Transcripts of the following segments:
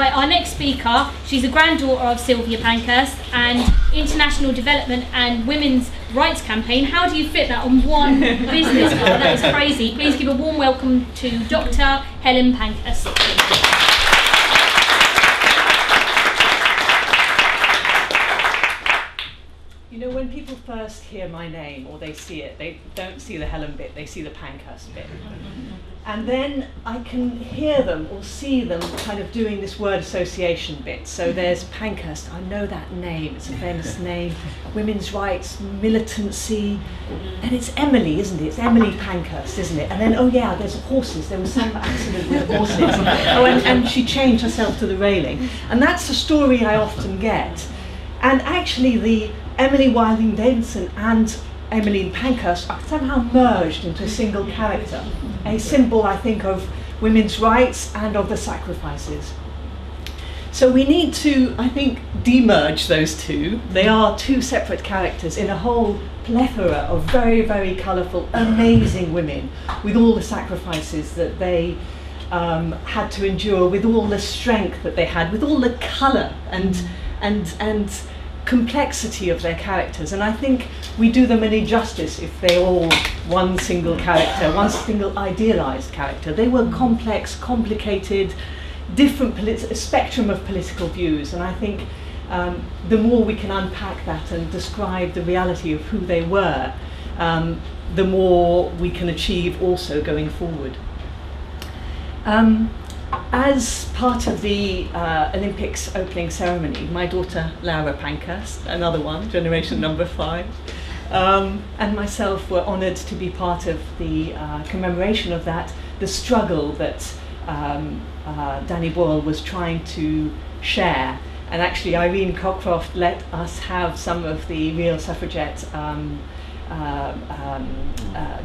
Right, our next speaker, she's a granddaughter of Sylvia Pankhurst and International Development and Women's Rights Campaign. How do you fit that on one business card? That is crazy. Please give a warm welcome to Dr. Helen Pankhurst. You know, when people first hear my name or they see it, they don't see the Helen bit, they see the Pankhurst bit. And then I can hear them or see them kind of doing this word association bit. So there's Pankhurst, I know that name, it's a famous name, women's rights, militancy, and it's Emily, isn't it? It's Emily Pankhurst, isn't it? And then, oh yeah, there's horses, there was some accident with horses. Oh, and she chained herself to the railing. And that's the story I often get. And actually the Emily Wilding Davison and Emily Pankhurst are somehow merged into a single character, a symbol, I think, of women's rights and of the sacrifices. So we need to, I think, demerge those two. They are two separate characters in a whole plethora of very, very colourful, amazing women, with all the sacrifices that they had to endure, with all the strength that they had, with all the colour and complexity of their characters. And I think we do them an injustice if they're all one single character, one single idealised character. They were complex, complicated, different spectrum of political views, and I think the more we can unpack that and describe the reality of who they were, the more we can achieve also going forward. As part of the Olympics opening ceremony, my daughter Laura Pankhurst, another one, generation number 5, and myself were honoured to be part of the commemoration of that, the struggle that Danny Boyle was trying to share. And actually Irene Cockcroft let us have some of the real suffragette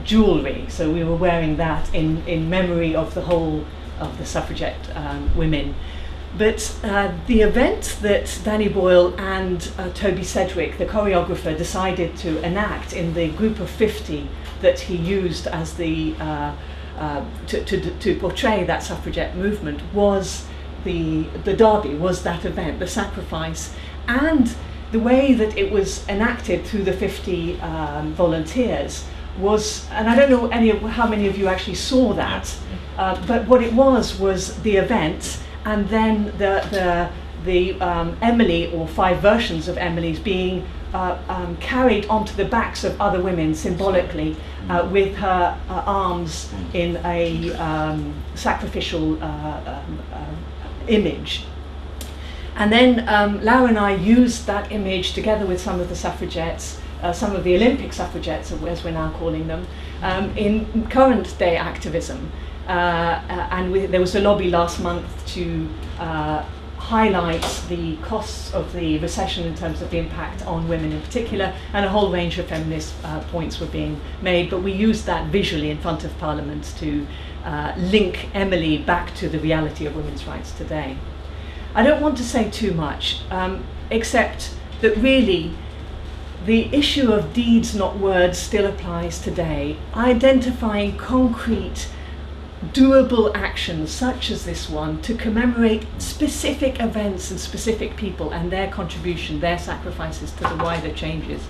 jewellery, so we were wearing that in memory of the whole of the suffragette women. But the event that Danny Boyle and Toby Sedgwick, the choreographer, decided to enact in the group of 50 that he used as the to portray that suffragette movement was the derby, was that event, the sacrifice, and the way that it was enacted through the 50 volunteers was, and I don't know how many of you actually saw that, but what it was the event, and then the Emily, or 5 versions of Emily's, being carried onto the backs of other women symbolically, with her arms in a sacrificial image. And then Laura and I used that image together with some of the suffragettes, some of the Olympic suffragettes, as we're now calling them, in current day activism. And there was a lobby last month to highlight the costs of the recession in terms of the impact on women in particular, and a whole range of feminist points were being made, but we used that visually in front of Parliament to link Emily back to the reality of women's rights today. I don't want to say too much, except that really the issue of deeds, not words, still applies today. Identifying concrete, doable actions such as this one to commemorate specific events and specific people and their contribution, their sacrifices to the wider changes.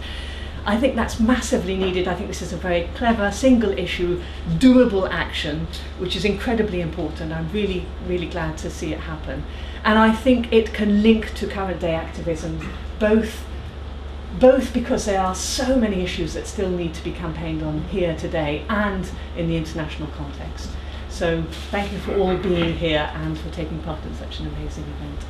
I think that's massively needed. I think this is a very clever, single issue, doable action, which is incredibly important. I'm really, really glad to see it happen. And I think it can link to current day activism, both because there are so many issues that still need to be campaigned on here today and in the international context. So thank you for all being here and for taking part in such an amazing event.